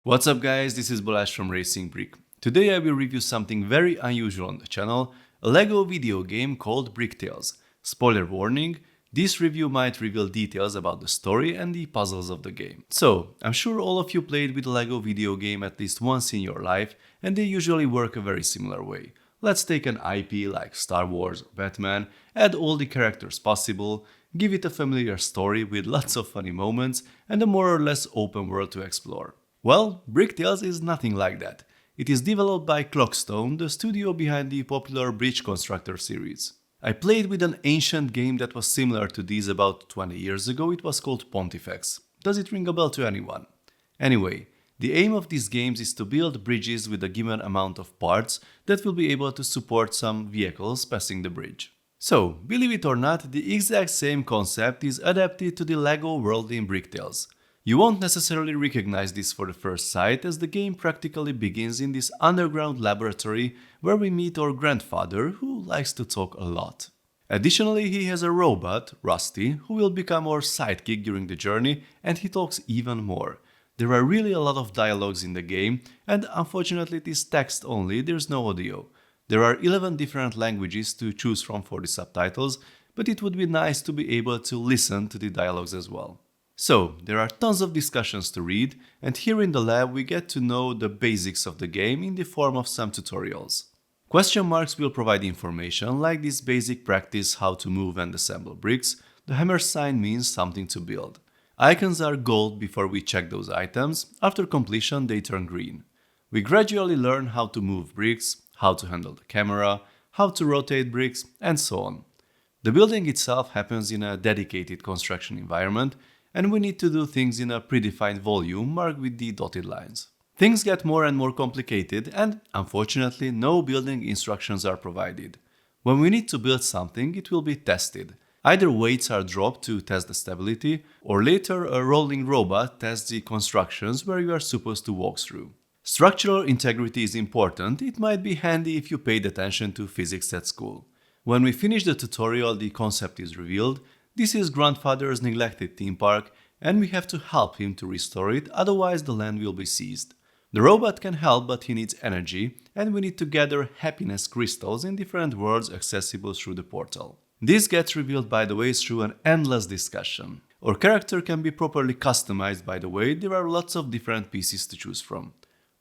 What's up guys, this is Balázs from RacingBrick. Today I will review something very unusual on the channel, a LEGO video game called Bricktales. Spoiler warning, this review might reveal details about the story and the puzzles of the game. So, I'm sure all of you played with a LEGO video game at least once in your life, and they usually work a very similar way. Let's take an IP like Star Wars or Batman, add all the characters possible, give it a familiar story with lots of funny moments, and a more or less open world to explore. Well, Bricktales is nothing like that. It is developed by ClockStone, the studio behind the popular Bridge Constructor series. I played with an ancient game that was similar to these about 20 years ago. It was called Pontifex. Does it ring a bell to anyone? Anyway, the aim of these games is to build bridges with a given amount of parts that will be able to support some vehicles passing the bridge. So, believe it or not, the exact same concept is adapted to the LEGO world in Bricktales. You won't necessarily recognize this for the first sight, as the game practically begins in this underground laboratory where we meet our grandfather, who likes to talk a lot. Additionally, he has a robot, Rusty, who will become our sidekick during the journey, and he talks even more. There are really a lot of dialogues in the game, and unfortunately it is text only, there's no audio. There are 11 different languages to choose from for the subtitles, but it would be nice to be able to listen to the dialogues as well. So, there are tons of discussions to read, and here in the lab we get to know the basics of the game in the form of some tutorials. Question marks will provide information like this basic practice how to move and assemble bricks. The hammer sign means something to build. Icons are gold before we check those items, after completion they turn green. We gradually learn how to move bricks, how to handle the camera, how to rotate bricks, and so on. The building itself happens in a dedicated construction environment, and we need to do things in a predefined volume marked with the dotted lines. Things get more and more complicated, and unfortunately no building instructions are provided. When we need to build something, it will be tested. Either weights are dropped to test the stability, or later a rolling robot tests the constructions where you are supposed to walk through. Structural integrity is important. It might be handy if you paid attention to physics at school. When we finish the tutorial, the concept is revealed. This is grandfather's neglected theme park, and we have to help him to restore it, otherwise the land will be seized. The robot can help, but he needs energy, and we need to gather happiness crystals in different worlds accessible through the portal. This gets revealed, by the way, through an endless discussion. Our character can be properly customized, by the way. There are lots of different pieces to choose from.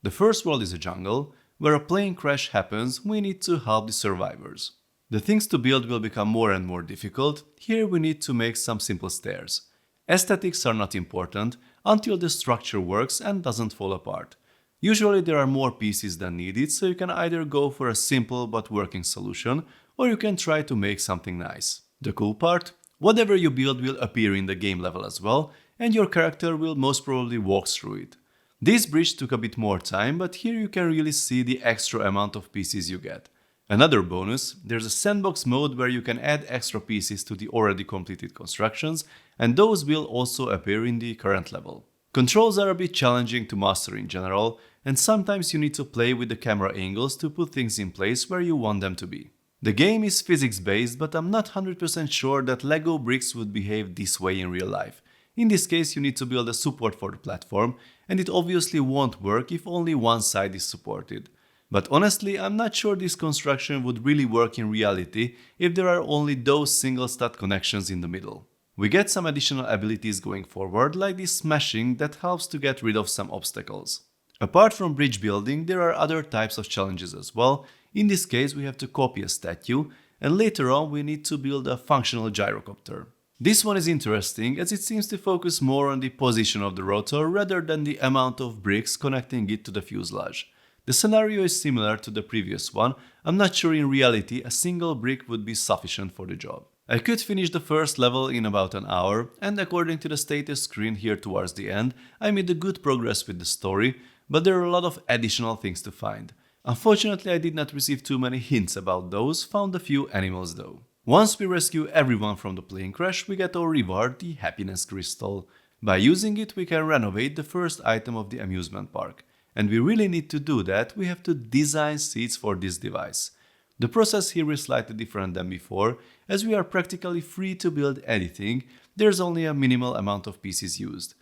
The first world is a jungle. Where a plane crash happens, we need to help the survivors. The things to build will become more and more difficult. Here we need to make some simple stairs. Aesthetics are not important until the structure works and doesn't fall apart. Usually there are more pieces than needed, so you can either go for a simple but working solution, or you can try to make something nice. The cool part? Whatever you build will appear in the game level as well, and your character will most probably walk through it. This bridge took a bit more time, but here you can really see the extra amount of pieces you get. Another bonus, there's a sandbox mode where you can add extra pieces to the already completed constructions, and those will also appear in the current level. Controls are a bit challenging to master in general, and sometimes you need to play with the camera angles to put things in place where you want them to be. The game is physics-based, but I'm not 100% sure that LEGO bricks would behave this way in real life. In this case, you need to build a support for the platform, and it obviously won't work if only one side is supported. But honestly, I'm not sure this construction would really work in reality if there are only those single stud connections in the middle. We get some additional abilities going forward, like this smashing that helps to get rid of some obstacles. Apart from bridge building, there are other types of challenges as well. In this case, we have to copy a statue, and later on we need to build a functional gyrocopter. This one is interesting as it seems to focus more on the position of the rotor rather than the amount of bricks connecting it to the fuselage. The scenario is similar to the previous one. I'm not sure in reality a single brick would be sufficient for the job. I could finish the first level in about an hour, and according to the status screen here towards the end, I made a good progress with the story, but there are a lot of additional things to find. Unfortunately, I did not receive too many hints about those, found a few animals though. Once we rescue everyone from the plane crash, we get our reward, the happiness crystal. By using it, we can renovate the first item of the amusement park. And we really need to do that. We have to design seats for this device. The process here is slightly different than before, as we are practically free to build anything. There's only a minimal amount of pieces used.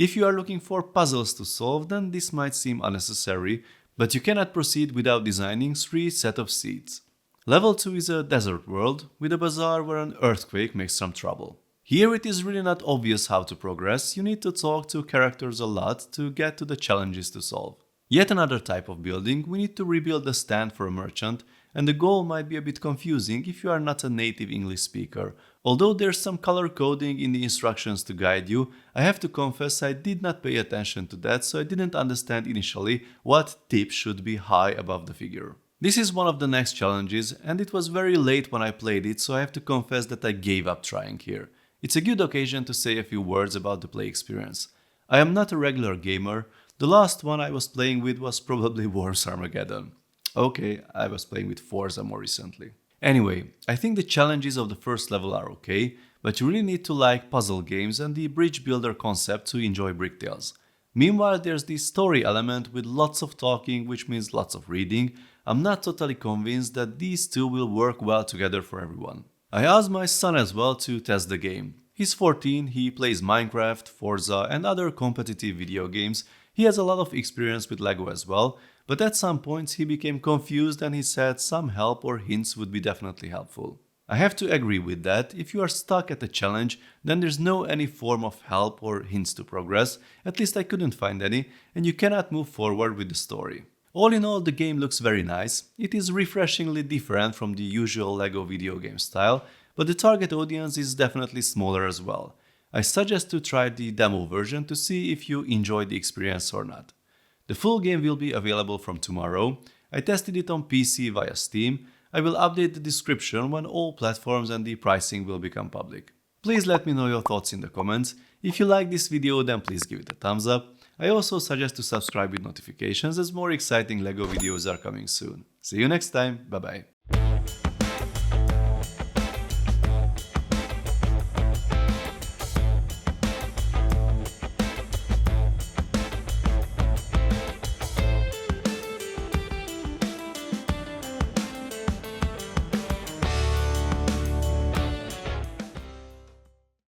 If you are looking for puzzles to solve, then this might seem unnecessary, but you cannot proceed without designing 3 sets of seeds. Level 2 is a desert world with a bazaar where an earthquake makes some trouble. Here it is really not obvious how to progress, you need to talk to characters a lot to get to the challenges to solve. Yet another type of building, we need to rebuild a stand for a merchant, and the goal might be a bit confusing if you are not a native English speaker. Although there's some color coding in the instructions to guide you, I have to confess I did not pay attention to that, so I didn't understand initially what tip should be high above the figure. This is one of the next challenges, and it was very late when I played it, so I have to confess that I gave up trying here. It's a good occasion to say a few words about the play experience. I am not a regular gamer. The last one I was playing with was probably Wars Armageddon. Okay, I was playing with Forza more recently. Anyway, I think the challenges of the first level are okay, but you really need to like puzzle games and the bridge builder concept to enjoy Bricktales. Meanwhile, there's the story element with lots of talking, which means lots of reading. I'm not totally convinced that these two will work well together for everyone. I asked my son as well to test the game. He's 14, he plays Minecraft, Forza and other competitive video games. He has a lot of experience with Lego as well, but at some points he became confused and he said some help or hints would be definitely helpful. I have to agree with that. If you are stuck at a challenge, then there's no any form of help or hints to progress, at least I couldn't find any, and you cannot move forward with the story. All in all, the game looks very nice. It is refreshingly different from the usual LEGO video game style, but the target audience is definitely smaller as well. I suggest to try the demo version to see if you enjoy the experience or not. The full game will be available from tomorrow. I tested it on PC via Steam. I will update the description when all platforms and the pricing will become public. Please let me know your thoughts in the comments. If you like this video, then please give it a thumbs up. I also suggest to subscribe with notifications as more exciting LEGO videos are coming soon. See you next time, bye bye.